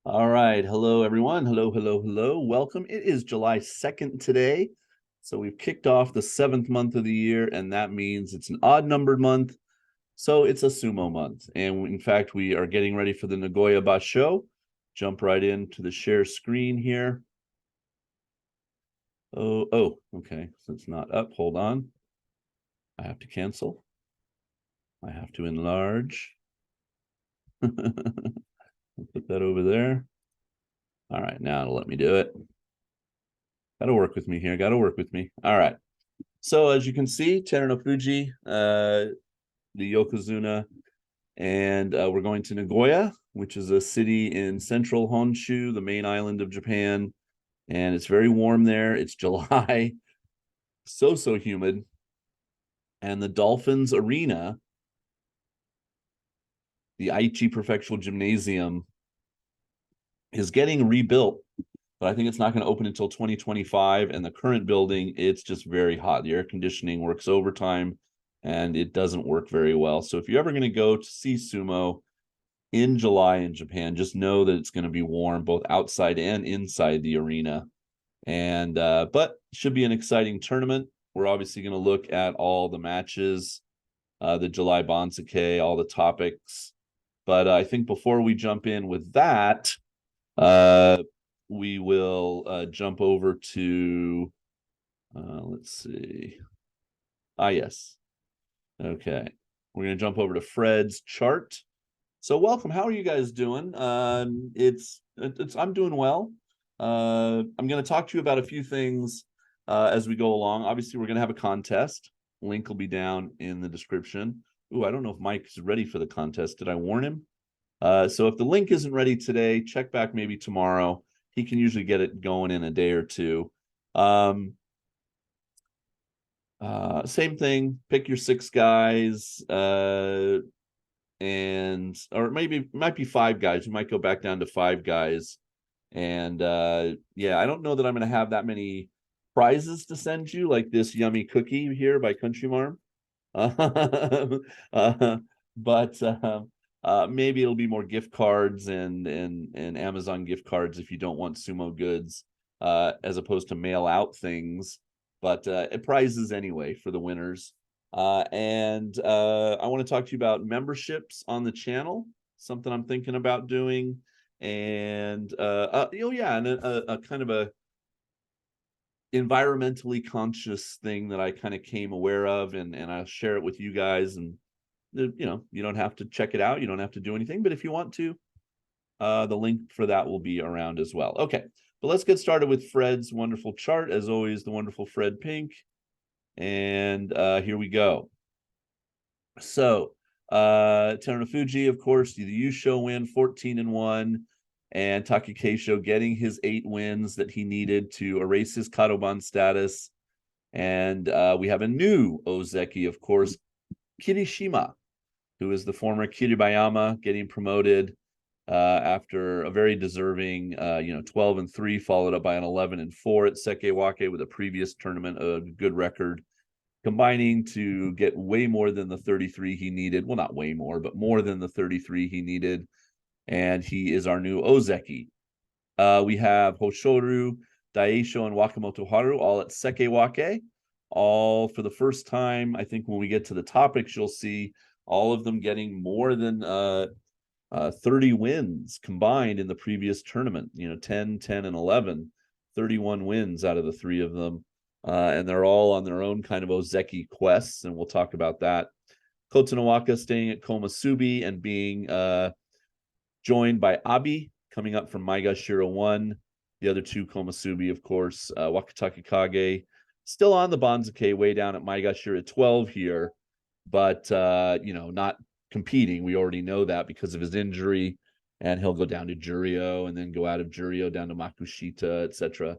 All right. Hello, everyone. Hello, hello, hello. Welcome. It is July 2nd today. So we've kicked off the 7th month of the year, and that means it's an odd numbered month. So it's a sumo month. And in fact, we are getting ready for the Nagoya Basho. Jump right into the share screen here. Okay. So it's not up. Hold on. I have to cancel. I have to enlarge. Put that over there. All right. Now it'll let me do it. Got to work with me here. Got to work with me. All right. So as you can see, Terunofuji, the Yokozuna, and we're going to Nagoya, which is a city in central Honshu, the main island of Japan. And it's very warm there. It's July, so humid. And the Dolphins Arena, the Aichi Prefectural Gymnasium, is getting rebuilt, but I think it's not going to open until 2025. And the current building, it's just very hot. The air conditioning works overtime and it doesn't work very well. So if you're ever going to go to see sumo in July in Japan, just know that it's going to be warm both outside and inside the arena. And but should be an exciting tournament. We're obviously going to look at all the matches, the July Banzuke, all the topics. But I think before we jump in with that, we will jump over to, let's see. Yes. Okay. We're going to jump over to Fred's chart. So welcome. How are you guys doing? I'm doing well. I'm going to talk to you about a few things as we go along. Obviously, we're going to have a contest. Link will be down in the description. Ooh, I don't know if Mike's ready for the contest. Did I warn him? So if the link isn't ready today, check back maybe tomorrow. He can usually get it going in a day or two. Same thing. Pick your 6 guys, and or maybe it might be 5 guys. We might go back down to 5 guys. And yeah, I don't know that I'm going to have that many prizes to send you, like this yummy cookie here by Country Marm. But maybe it'll be more gift cards and Amazon gift cards if you don't want sumo goods, as opposed to mail out things. But prizes anyway for the winners. And I want to talk to you about memberships on the channel, something I'm thinking about doing. And yeah, and a kind of a environmentally conscious thing that I kind of came aware of, and I'll share it with you guys. And you don't have to check it out, you don't have to do anything, but if you want to, the link for that will be around as well. Okay, but let's get started with Fred's wonderful chart. As always, the wonderful Fred Pink. And here we go. So Terunofuji, of course, the Yusho win, 14-1. And Takakeisho getting his 8 wins that he needed to erase his Kadoban status. And we have a new Ozeki, of course, Kirishima, who is the former Kiribayama, getting promoted after a very deserving 12-3, followed up by an 11-4 at Sekewake with a previous tournament, a good record, combining to get way more than the 33 he needed. Well, not way more, but more than the 33 he needed. And he is our new Ozeki. We have Hoshoru, Daisho, and Wakamoto Haru all at Sekewake, all for the first time. I think when we get to the topics, you'll see all of them getting more than 30 wins combined in the previous tournament. 10, 10, and 11, 31 wins out of the 3 of them. And they're all on their own kind of Ozeki quests, and we'll talk about that. Kotonowaka staying at Komasubi and being joined by Abi, coming up from Maigashira 1. The other 2 Komasubi, of course, Wakataka Kage, still on the Banzuke, way down at Maigashira 12 here, but not competing. We already know that because of his injury, and he'll go down to Juryo and then go out of Juryo down to Makushita, etc.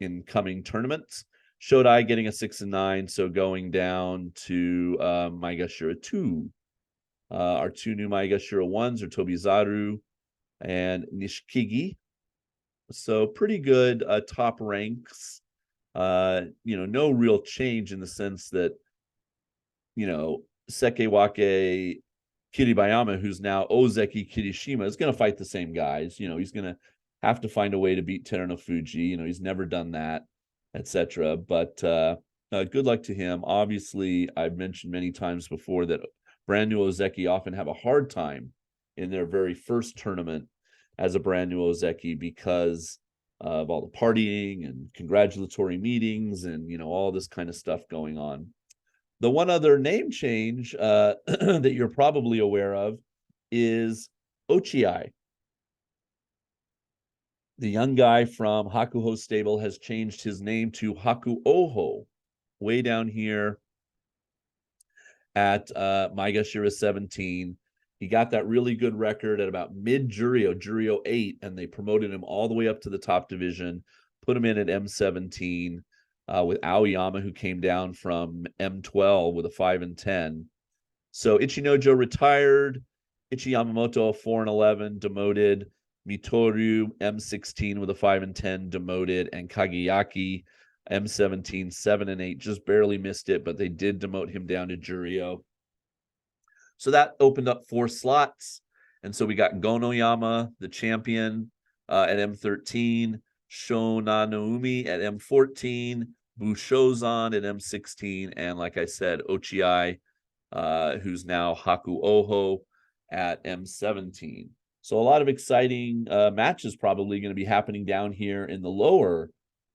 In coming tournaments. Shodai getting a 6-9, so going down to Maigashira 2. Our 2 new Maigashira 1s are Tobizaru and Nishikigi. So pretty good top ranks. No real change in the sense that, Sekewake Kiribayama, who's now Ozeki Kirishima, is going to fight the same guys. You know, he's going to have to find a way to beat Terunofuji. You know, he's never done that, etc. But good luck to him. Obviously, I've mentioned many times before that brand new Ozeki often have a hard time in their very first tournament as a brand new Ozeki because of all the partying and congratulatory meetings and, you know, all this kind of stuff going on. The one other name change that you're probably aware of is Ochiai. The young guy from Hakuoho stable has changed his name to Hakuoho, way down here at Maegashira 17. He got that really good record at about Juryo 8, and they promoted him all the way up to the top division, put him in at M17 with Aoyama, who came down from M12 with a 5-10. So Ichinojo retired, Ichi Yamamoto 4-11, demoted, Mitoru M16 with a 5-10, demoted, and Kageyaki M17 7-8, just barely missed it, but they did demote him down to Juryo. So that opened up 4 slots. And so we got Gonoyama, the champion, at M13, Shonanoumi at M14, Bushozan at M16, and like I said, Ochiai, who's now Hakuoho at M17. So a lot of exciting matches probably going to be happening down here in the lower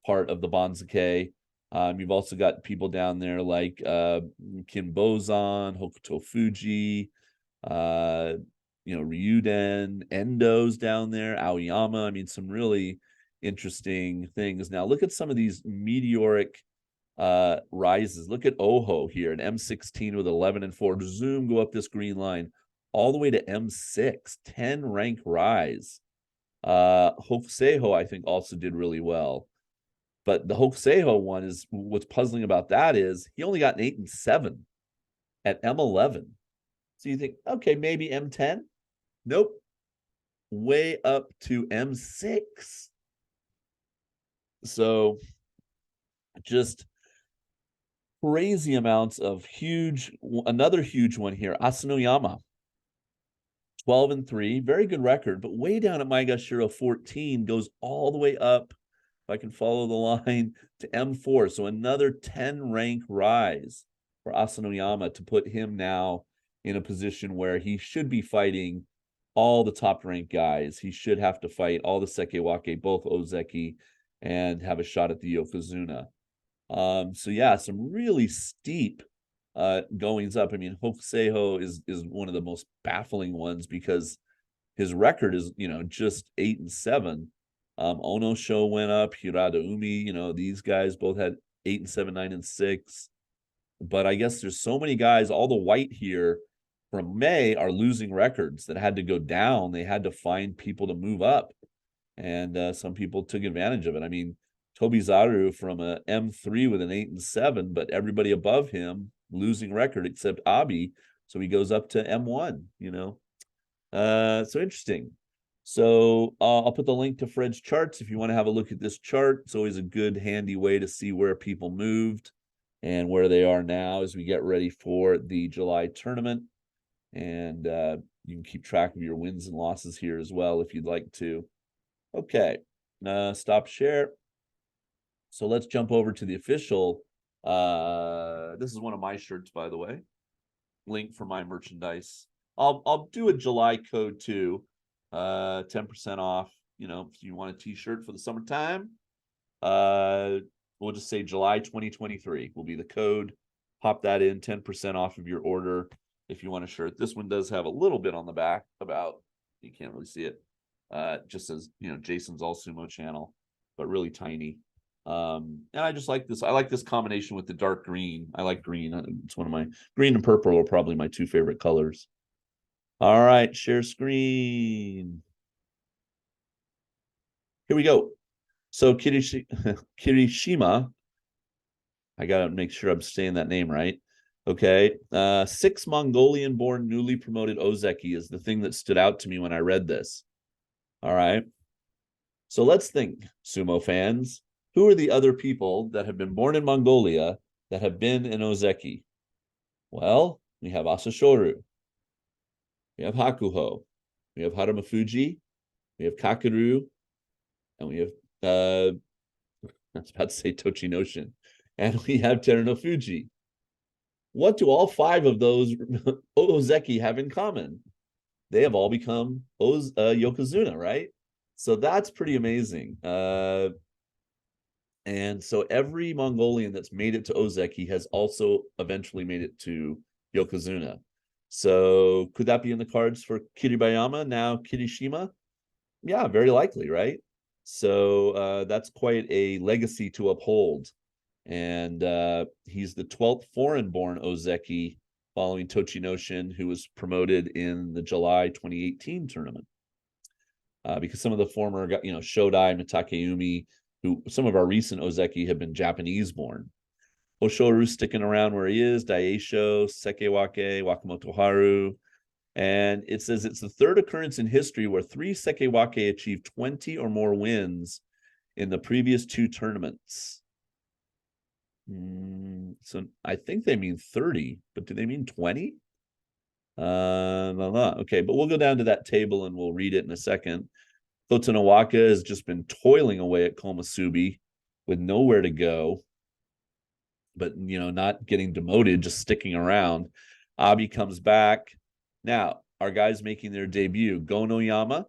part of the Banzuke. You've also got people down there like Kinbozan, Hokuto Fuji, you know, Ryuden, Endo's down there, Aoyama. I mean, some really interesting things. Now, look at some of these meteoric rises. Look at Oho here, an M16 with 11-4. Zoom, go up this green line all the way to M6, 10 rank rise. Hokuseiho, I think, also did really well. But the Hokuseiho one is what's puzzling about that is he only got an 8-7 at M11. So you think, okay, maybe M10? Nope. Way up to M6. So just crazy amounts of another huge one here, Asanoyama. 12-3, very good record, but way down at Maegashira 14 goes all the way up, if I can follow the line, to M4. So another 10 rank rise for Asanoyama to put him now in a position where he should be fighting all the top ranked guys. He should have to fight all the Sekewake, both Ozeki, and have a shot at the Yokozuna. So yeah, some really steep goings up. I mean, Hokuseiho is one of the most baffling ones because his record is, you know, just 8-7. Onosho went up, Hiradaumi, you know, these guys both had 8-7, 9-6. But I guess there's so many guys, all the white here from May are losing records that had to go down. They had to find people to move up. And some people took advantage of it. I mean, Tobizaru from a M3 with an 8-7, but everybody above him losing record except Abi. So he goes up to M1, you know. So interesting. So I'll put the link to Fred's charts if you want to have a look at this chart. It's always a good, handy way to see where people moved and where they are now as we get ready for the July tournament. And you can keep track of your wins and losses here as well if you'd like to. Okay, stop share. So let's jump over to the official. This is one of my shirts, by the way. Link for my merchandise. I'll do a July code too. 10% off. You know, if you want a t-shirt for the summertime, we'll just say July 2023 will be the code. Pop that in, 10% off of your order if you want a shirt. This one does have a little bit on the back about, you can't really see it. Just says, you know, Jason's All Sumo channel, but really tiny. And I just like this. I like this combination with the dark green. I like green. It's one of my green and purple are probably my 2 favorite colors. All right, share screen. Here we go. So Kirishima, I gotta make sure I'm saying that name right. Okay, 6 Mongolian-born newly promoted Ozeki is the thing that stood out to me when I read this. All right, so let's think, sumo fans. Who are the other people that have been born in Mongolia that have been in Ozeki? Well, we have Asashoru. we have Hakuoho, we have Haramafuji, we have Kakeru, and we have I was about to say Tochinoshin, and we have Terunofuji. What do all five of those Ozeki have in common? They have all become Yokozuna, right? So that's pretty amazing. And so every Mongolian that's made it to Ozeki has also eventually made it to Yokozuna. So could that be in the cards for Kiribayama, now Kirishima? Yeah, very likely, right? So that's quite a legacy to uphold. And he's the 12th foreign-born Ozeki following Tochinoshin, who was promoted in the July 2018 tournament. Because some of the former, Shodai, Mitakeumi, who some of our recent Ozeki have been Japanese-born. Hoshoru sticking around where he is, Daisho, Sekewake, Wakamoto Haru. And it says it's the third occurrence in history where 3 Sekewake achieved 20 or more wins in the previous 2 tournaments. So I think they mean 30, but do they mean 20? Okay, but we'll go down to that table and we'll read it in a second. Kotonowaka has just been toiling away at Komusubi with nowhere to go, but not getting demoted, just sticking around. Abi comes back. Now, our guys making their debut, Gonoyama,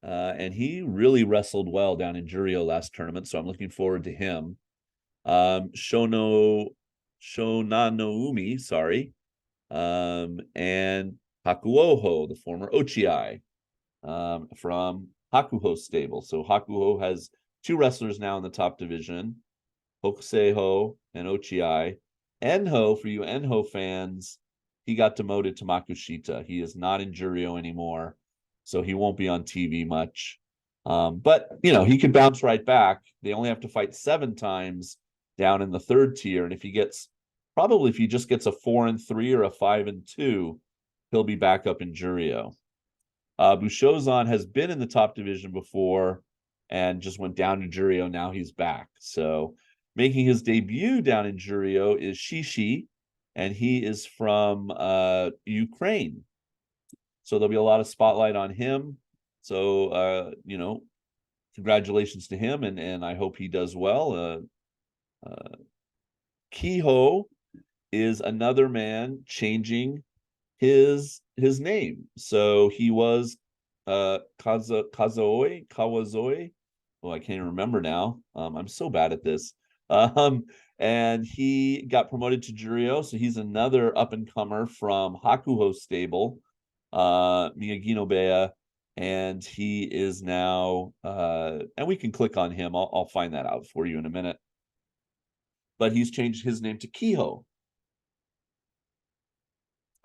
and he really wrestled well down in Juryo last tournament, so I'm looking forward to him. Shonanoumi, sorry, and Hakuoho, the former Ochiai, from Hakuho stable. So Hakuho has 2 wrestlers now in the top division, Hokuseiho and Ochiai. Enho, for you Enho fans, he got demoted to Makushita. He is not in Juryo anymore, so he won't be on TV much. But, he could bounce right back. They only have to fight 7 times down in the 3rd tier. And if he just gets a 4-3 or a 5-2, he'll be back up in Juryo. Bushozan has been in the top division before and just went down to Juryo. Now he's back. So making his debut down in Juryo is Shishi, and he is from Ukraine. So there'll be a lot of spotlight on him. So, congratulations to him, and I hope he does well. Kiho is another man changing his name. So he was Kawazoe. Oh, I can't even remember now. I'm so bad at this. And he got promoted to Juryo, so he's another up-and-comer from Hakuho stable, Miyaginobeya, and he is now, and we can click on him. I'll find that out for you in a minute. But he's changed his name to Kiho.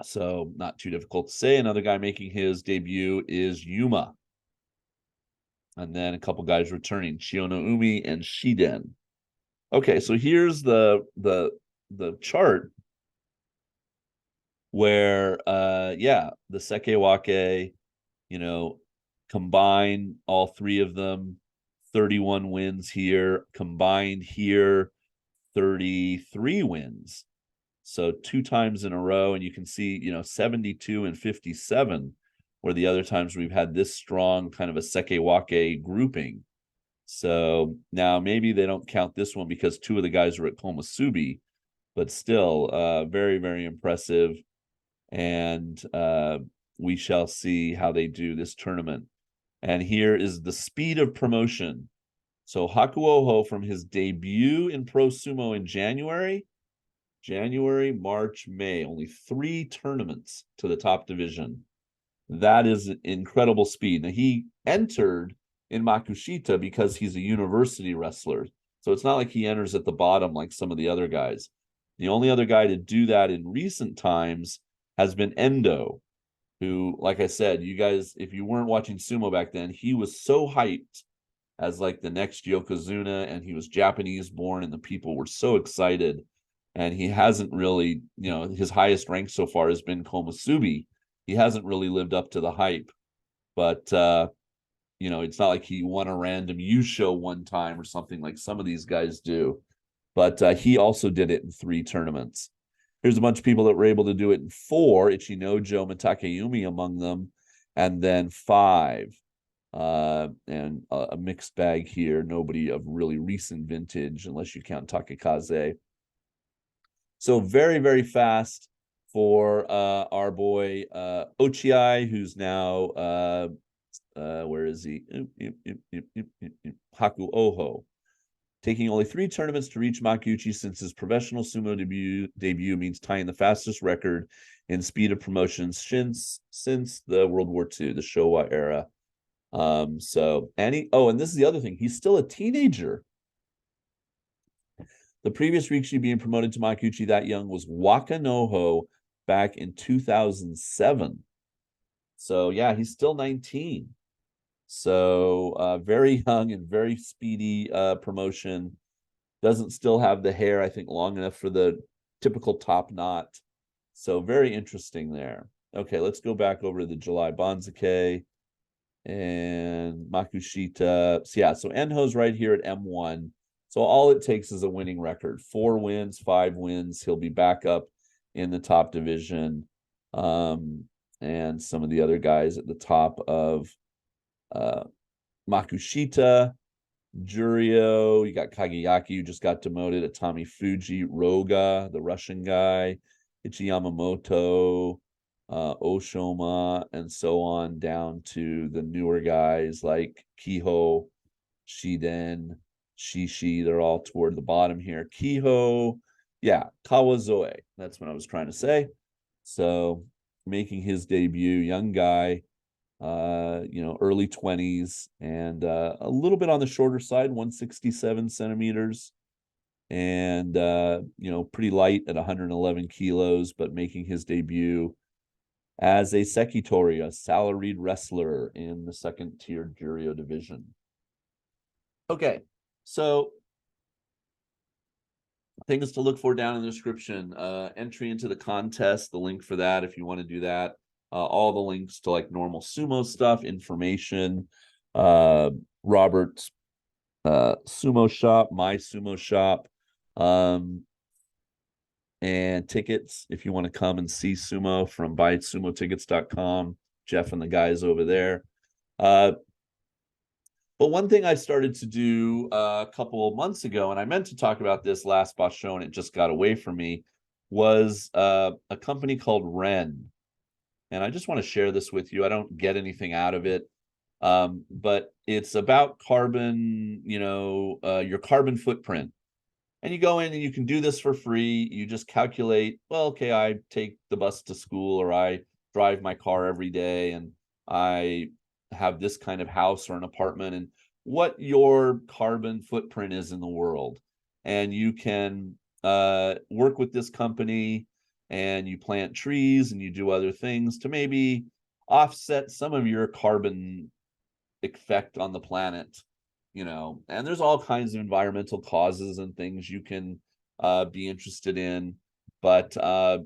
So not too difficult to say. Another guy making his debut is Yuma. And then a couple guys returning, Shionoumi and Shiden. Okay, so here's the chart where the Sekewake, combine all 3 of them, 31 wins here, combined here, 33 wins. So 2 times in a row, and you can see, 72 and 57 were the other times we've had this strong kind of a Sekewake grouping. So now maybe they don't count this one because 2 of the guys were at Komusubi, but still very, very impressive. And we shall see how they do this tournament. And here is the speed of promotion. So Hakuoho, from his debut in Pro Sumo in January, March, May, only 3 tournaments to the top division. That is incredible speed. Now, he entered in Makushita because he's a university wrestler. So it's not like he enters at the bottom like some of the other guys. The only other guy to do that in recent times has been Endo, who, like I said, you guys, if you weren't watching sumo back then, he was so hyped as like the next Yokozuna, and he was Japanese born, and the people were so excited. And he hasn't really, his highest rank so far has been Komusubi. He hasn't really lived up to the hype. But, it's not like he won a random U show one time or something like some of these guys do. But he also did it in 3 tournaments. Here's a bunch of people that were able to do it in 4, Ichinojo and Takeyumi among them, and then 5. And a mixed bag here. Nobody of really recent vintage, unless you count Takekaze. So very, very fast for our boy Ochiai, who's now where is he? Hakuoho. Taking only 3 tournaments to reach Makuuchi since his professional sumo debut means tying the fastest record in speed of promotions since the World War II, the Showa era. So, and this is the other thing, he's still a teenager. The previous rikishi being promoted to Makuuchi that young was Wakanoho back in 2007. So yeah, he's still 19. So very young and very speedy promotion. Doesn't still have the hair, I think, long enough for the typical top knot. So very interesting there. Okay, let's go back over to the July Banzuke and Makushita. So yeah, so Enho's right here at M1. So all it takes is a winning record. 4 wins, 5 wins. He'll be back up in the top division. And some of the other guys at the top of Makushita, Jurio, you got Kageyaki, who just got demoted, at Tommy Fuji, Roga, the Russian guy, Ichi Yamamoto, Oshoma, and so on, down to the newer guys like Kiho, Shiden, Shishi. They're all toward the bottom here. Kiho, yeah, Kawazoe. That's what I was trying to say. So making his debut, young guy, early 20s, and a little bit on the shorter side, 167 centimeters, and pretty light at 111 kilos, but making his debut as a sekitori, a salaried wrestler in the second tier Jurio division. Okay, so things to look for down in the description. Entry into the contest, the link for that if you want to do that. All the links to like normal sumo stuff, information, Robert's sumo shop, my sumo shop, and tickets if you want to come and see sumo from buysumotickets.com. Jeff and the guys over there. But one thing I started to do a couple of months ago, and I meant to talk about this last Basho and it just got away from me, was a company called Ren. And I just want to share this with you. I don't get anything out of it, but it's about carbon, your carbon footprint. And you go in and you can do this for free. You just calculate, well, okay, I take the bus to school, or I drive my car every day, and I have this kind of house or an apartment, and what your carbon footprint is in the world. And you can work with this company, and you plant trees and you do other things to maybe offset some of your carbon effect on the planet, and there's all kinds of environmental causes and things you can be interested in. But I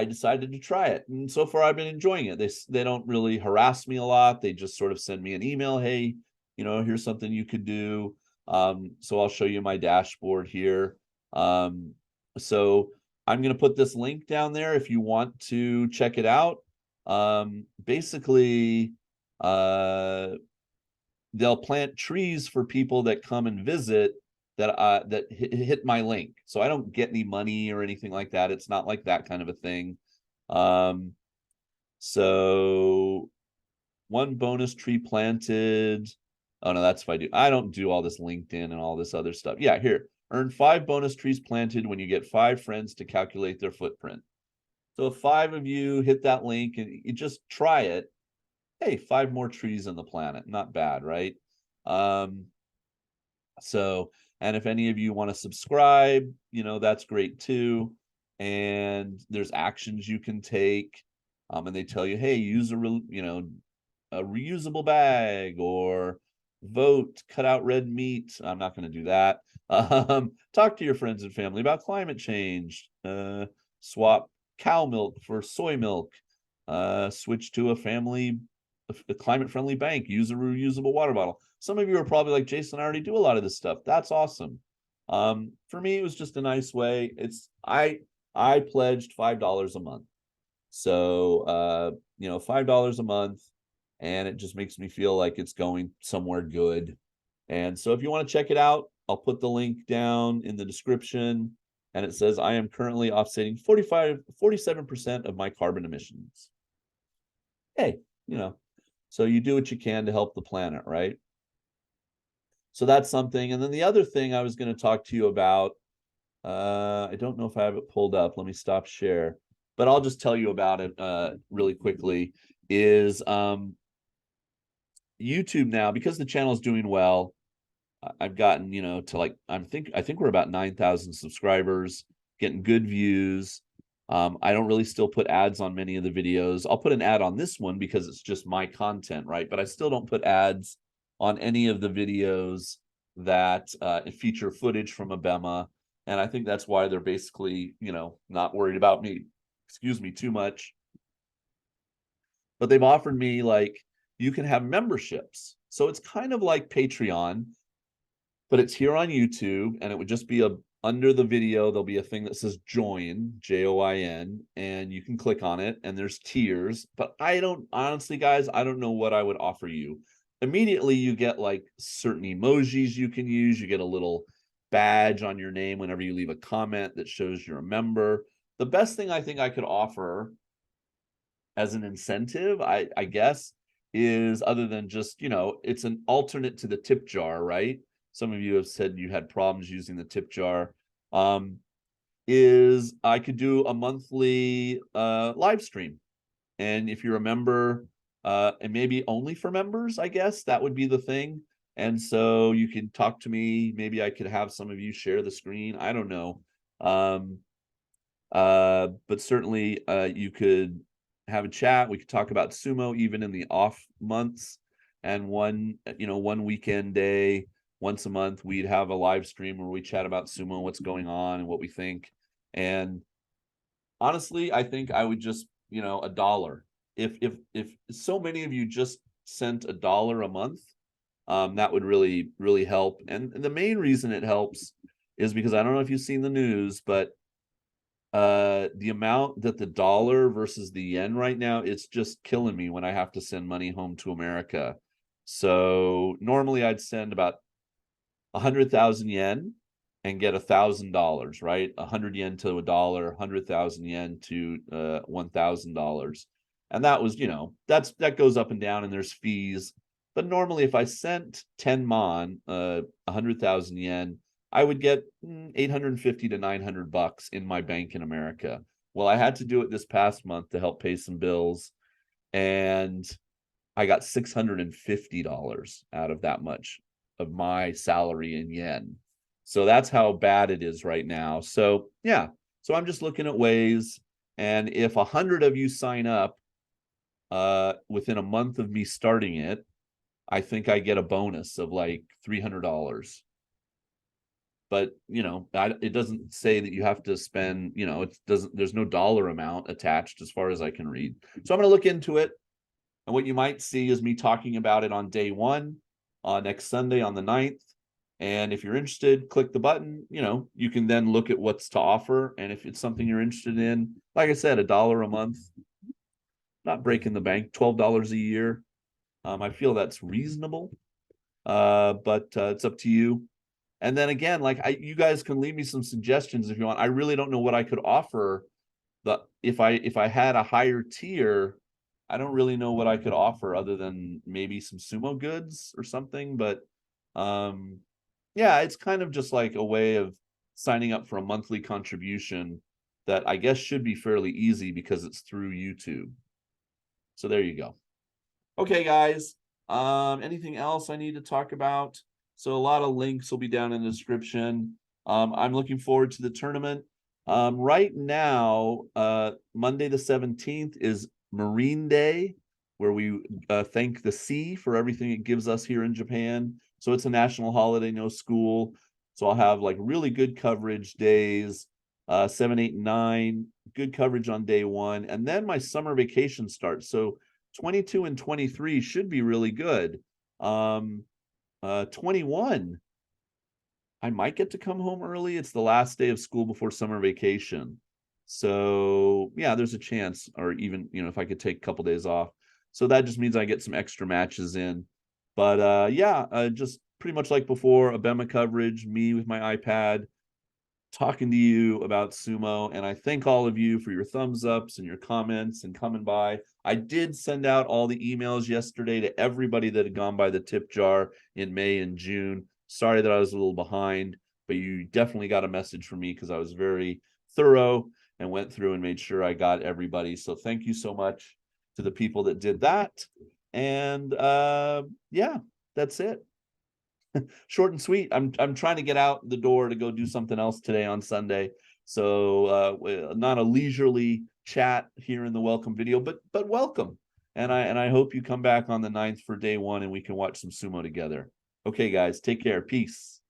decided to try it, and so far I've been enjoying it. They don't really harass me a lot. They just sort of send me an email, hey, here's something you could do. So I'll show you my dashboard here. So I'm going to put this link down there if you want to check it out. Basically, they'll plant trees for people that come and visit that hit my link. So I don't get any money or anything like that. It's not like that kind of a thing. So 1 bonus tree planted. Oh no, that's if I do. I don't do all this LinkedIn and all this other stuff. Yeah, here. Earn 5 bonus trees planted when you get 5 friends to calculate their footprint. So if 5 of you hit that link and you just try it, hey, 5 more trees on the planet. Not bad, right? And if any of you want to subscribe, that's great too. And there's actions you can take. And they tell you, hey, use a reusable bag, or vote, cut out red meat. I'm not going to do that. Talk to your friends and family about climate change. Swap cow milk for soy milk. Switch to a climate-friendly bank. Use a reusable water bottle. Some of you are probably like, Jason, I already do a lot of this stuff. That's awesome. For me, it was just a nice way. I pledged $5 a month. So $5 a month, and it just makes me feel like it's going somewhere good. And so if you want to check it out, I'll put the link down in the description. And it says I am currently offsetting 47% of my carbon emissions. Hey, so you do what you can to help the planet, right? So that's something. And then the other thing I was going to talk to you about, I don't know if I have it pulled up. Let me stop share, but I'll just tell you about it really quickly. Is YouTube now, because the channel is doing well, I've gotten to like I think we're about 9,000 subscribers, getting good views. I don't really still put ads on many of the videos. I'll put an ad on this one because it's just my content, right? But I still don't put ads on any of the videos that feature footage from Abema. And I think that's why they're basically, not worried about me, excuse me, too much. But they've offered me, like, you can have memberships. So it's kind of like Patreon, but it's here on YouTube, and it would just be under the video, there'll be a thing that says join, Join, and you can click on it, and there's tiers. But honestly, guys, I don't know what I would offer you. Immediately, you get like certain emojis you can use. You get a little badge on your name whenever you leave a comment that shows you're a member. The best thing I think I could offer as an incentive, I guess, is, other than just, it's an alternate to the tip jar, right? Some of you have said you had problems using the tip jar. Is I could do a monthly live stream. And if you're a member, and maybe only for members, I guess that would be the thing. And so you can talk to me. Maybe I could have some of you share the screen. I don't know. But certainly you could have a chat. We could talk about sumo even in the off months. And one weekend day, once a month, we'd have a live stream where we chat about sumo, what's going on and what we think. And honestly, I think I would just, $1. If so many of you just sent $1 a month, that would really, really help. And the main reason it helps is because, I don't know if you've seen the news, but the amount that the dollar versus the yen right now, it's just killing me when I have to send money home to America. So normally I'd send about 100,000 yen and get $1,000, right? 100 yen to $1, 100,000 yen to $1,000. And that was, that goes up and down, and there's fees. But normally if I sent 10 mon, 100,000 yen, I would get 850 to $900 in my bank in America. Well, I had to do it this past month to help pay some bills, and I got $650 out of that much of my salary in yen. So that's how bad it is right now. So yeah, so I'm just looking at ways, and if 100 of you sign up within a month of me starting it, I think I get a bonus of like $300. But it doesn't say that you have to spend, there's no dollar amount attached as far as I can read. So I'm going to look into it. And what you might see is me talking about it on day one, next Sunday on the 9th. And if you're interested, click the button. You can then look at what's to offer. And if it's something you're interested in, like I said, $1 a month, not breaking the bank, $12 a year. I feel that's reasonable, but it's up to you. And then again, like you guys can leave me some suggestions if you want. I really don't know what I could offer. If I had a higher tier, I don't really know what I could offer other than maybe some sumo goods or something. But yeah, it's kind of just like a way of signing up for a monthly contribution that I guess should be fairly easy because it's through YouTube. So there you go. Okay, guys. Anything else I need to talk about? So a lot of links will be down in the description. I'm looking forward to the tournament. Right now, Monday the 17th is Marine Day, where we thank the sea for everything it gives us here in Japan. So it's a national holiday, no school. So I'll have like really good coverage days, 7, 8, and 9, good coverage on day one. And then my summer vacation starts. So 22 and 23 should be really good. 21, I might get to come home early. It's the last day of school before summer vacation. So yeah, there's a chance, or even, if I could take a couple days off. So that just means I get some extra matches in. But yeah, just pretty much like before, Abema coverage, me with my iPad, talking to you about sumo. And I thank all of you for your thumbs ups and your comments and coming by. I did send out all the emails yesterday to everybody that had gone by the tip jar in May and June. Sorry that I was a little behind, but you definitely got a message from me because I was very thorough and went through and made sure I got everybody. So thank you so much to the people that did that. And yeah, that's it. Short and sweet. I'm trying to get out the door to go do something else today on Sunday. So not a leisurely chat here in the welcome video, but welcome. And I hope you come back on the 9th for day one and we can watch some sumo together. Okay, guys, take care. Peace.